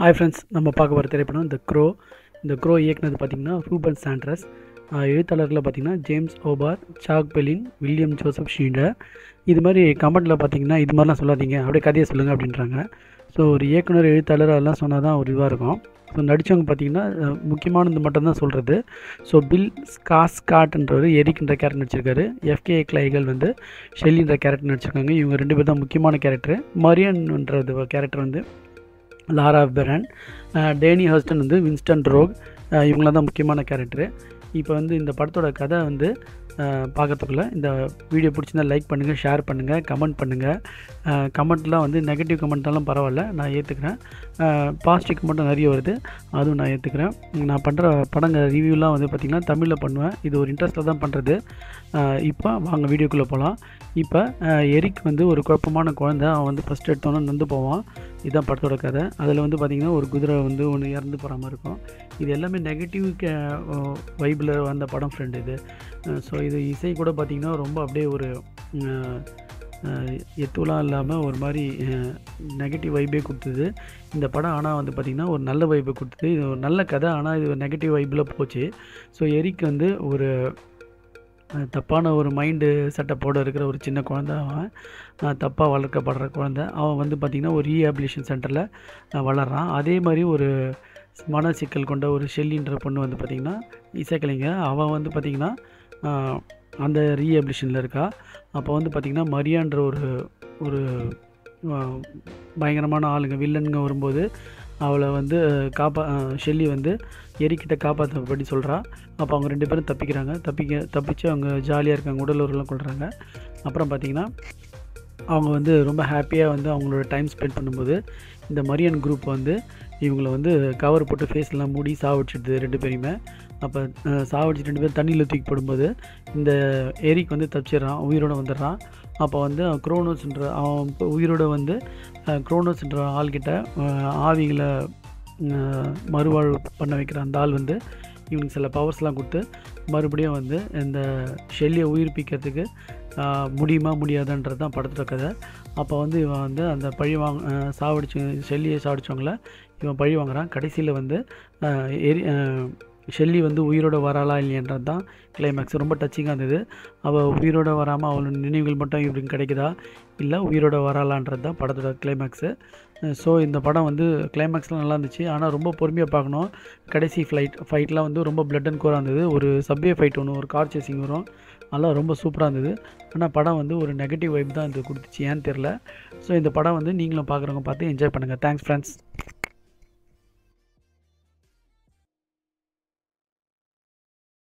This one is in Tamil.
ஹாய் ஃப்ரெண்ட்ஸ், நம்ம பார்க்க போகிற திரைப்படம் இந்த க்ரோ இயக்குனது பார்த்திங்கன்னா ரூபன் சாண்ட்ரஸ். எழுத்தாளர்களில் பார்த்திங்கன்னா ஜேம்ஸ் ஓபார், சாக் பெலின், வில்லியம் ஜோசப் ஷீண்டர். இது மாதிரி கமெண்ட்டில் பார்த்திங்கன்னா இது மாதிரிலாம் சொல்லாதீங்க, அப்படியே கதையை சொல்லுங்கள் அப்படின்றாங்க. ஸோ ஒரு இயக்குனர், எழுத்தாளர் அதெல்லாம் சொன்னால் தான் ஒரு இதுவாக இருக்கும். ஸோ நடித்தவங்க பார்த்திங்கன்னா முக்கியமானது மட்டும்தான் சொல்கிறது. ஸோ பில் ஸ்கார்ஸ்காட்ன்றவர் எரிக்ன்ற கேரக்டர் நடிச்சிருக்காரு. எஃப்கே கிளைகள் வந்து ஷெல்லின்ற கேரக்டர் நடிச்சிருக்காங்க. இவங்க 2 பேர் தான் முக்கியமான கேரக்டர். மரியன்ன்றது கேரக்டர் வந்து லாரா பெரன், டேனி ஹர்ஸ்டன் வந்து வின்ஸ்டன் ரோக், இவங்களாம் தான் முக்கியமான கேரக்டரு. இப்போ வந்து இந்த படத்தோட கதை வந்து பார்க்கறதுக்குள்ள இந்த வீடியோ பிடிச்சிருந்தா லைக் பண்ணுங்கள், ஷேர் பண்ணுங்கள், கமெண்ட் பண்ணுங்கள். கமெண்ட்லாம் வந்து நெகட்டிவ் கமெண்ட்டாலும் பரவாயில்ல, நான் ஏற்றுக்கிறேன். பாசிட்டிவ் கமெண்ட்டும் நிறைய வருது, அதுவும் நான் ஏற்றுக்கிறேன். நான் பண்ணுற படங்கள் ரிவ்யூலாம் வந்து பார்த்திங்கன்னா தமிழில் பண்ணுவேன். இது ஒரு இன்ட்ரெஸ்ட்டில் தான் பண்ணுறது. இப்போ வாங்க வீடியோக்குள்ளே போகலாம். இப்போ எரிக் வந்து ஒரு குழப்பமான குழந்தை. அவன் வந்து ஃபஸ்ட் எடுத்தோன்னே நந்து போவான். இதுதான் படத்தோட கதை. அதில் வந்து பார்த்திங்கன்னா ஒரு குதிரை வந்து ஒன்று இறந்து போகிற மாதிரி இருக்கும். இது எல்லாமே நெகட்டிவ் வைப்பில் வந்த படம் ஃப்ரெண்ட் இது. ஸோ இது இசை கூட பார்த்திங்கன்னா ரொம்ப அப்படியே ஒரு எத்துலாம் இல்லாமல் ஒரு மாதிரி நெகட்டிவ் வைப்பே கொடுத்தது இந்த படம். ஆனால் வந்து பார்த்திங்கன்னா ஒரு நல்ல வைப்பை கொடுத்தது. இது ஒரு நல்ல கதை, ஆனால் இது ஒரு நெகட்டிவ் வைப்பில் போச்சு. ஸோ எரிக் வந்து ஒரு தப்பான ஒரு மைண்டு செட்டப்போடு இருக்கிற ஒரு சின்ன குழந்தை. அவன் தப்பாக வளர்க்கப்படுற குழந்தை. அவன் வந்து பார்த்திங்கன்னா ஒரு ரீஹாபிலிட்டேஷன் சென்டரில் வளர்கிறான். அதே மாதிரி ஒரு மன சிக்கல் கொண்ட ஒரு ஷெல்லின்ற பொண்ணு வந்து பார்த்திங்கன்னா இசைக்கலைஞர். அவன் வந்து பார்த்திங்கன்னா அந்த ரீஹாபிலிட்டேஷனில் இருக்கா. அப்போ வந்து பார்த்திங்கன்னா மரியான்ற ஒரு பயங்கரமான ஆளுங்க வில்லனுங்க வரும்போது அவளை வந்து ஷெல்லி வந்து எரிக்கிட்ட காப்பாற்றபடி சொல்கிறா. அப்போ அவங்க 2 பேரும் தப்பிச்சு அவங்க ஜாலியாக இருக்காங்க, உடலுறவுலாம் கொள்கிறாங்க. அப்புறம் பார்த்திங்கன்னா அவங்க வந்து ரொம்ப ஹாப்பியாக வந்து அவங்களோட டைம் ஸ்பெண்ட் பண்ணும்போது இந்த மரியன் குரூப் வந்து இவங்களை வந்து கவர் போட்டு ஃபேஸ்லாம் மூடி சாவடிச்சிடுது 2 பேரையுமே. அப்போ சாவடிச்சு 2 பேர் தண்ணியில் தூக்கி போடும்போது இந்த எரிக் வந்து தப்பிச்சிடுறான், உயிரோடு வந்துடுறான். அப்போ வந்து குரோனோஸ்ன்ற அவன் உயிரோடு வந்து குரோனோஸ்ன்ற ஆள்கிட்ட ஆவிகளை மறுவாழ்வு பண்ண வைக்கிற அந்த ஆள் வந்து இவனுக்கு சில பவர்ஸ்லாம் கொடுத்து மறுபடியும் வந்து இந்த ஷெல்லியை உயிர்ப்பிக்கிறதுக்கு முடியுமா முடியாதுன்றது தான் படத்தோட கதை. அப்போ வந்து இவன் வந்து அந்த ஷெல்லியை சாவடிச்சவங்கள இவன் பழி வாங்குறான். கடைசியில் வந்து ஷெல்லி வந்து உயிரோடு வராளா இல்லையன்றது தான் கிளைமேக்ஸ். ரொம்ப டச்சிங்காக இருந்தது. அவள் உயிரோடு வராமல் அவளோட நினைவுகள் மட்டும் இவருக்கு கிடைக்குதா, இல்லை உயிரோடு வராளான்றது தான் படத்தோட கிளைமேக்ஸு. ஸோ இந்த படம் வந்து கிளைமேக்ஸ்லாம் நல்லா இருந்துச்சு, ஆனால் ரொம்ப பொறுமையாக பார்க்கணும். கடைசி ஃபைட்லாம் வந்து ரொம்ப பிளட் அண்ட் கோராக இருந்தது. ஒரு சப்வே ஃபைட் ஒன்று, ஒரு கார் சேசிங் வரும், அதெல்லாம் ரொம்ப சூப்பராக இருந்தது. ஆனால் படம் வந்து ஒரு நெகட்டிவ் வைப் தான் இது கொடுத்துச்சு, ஏன்னு தெரில. ஸோ இந்த படம் வந்து நீங்களும் பார்க்குறவங்க பார்த்து என்ஜாய் பண்ணுங்கள். Thanks friends.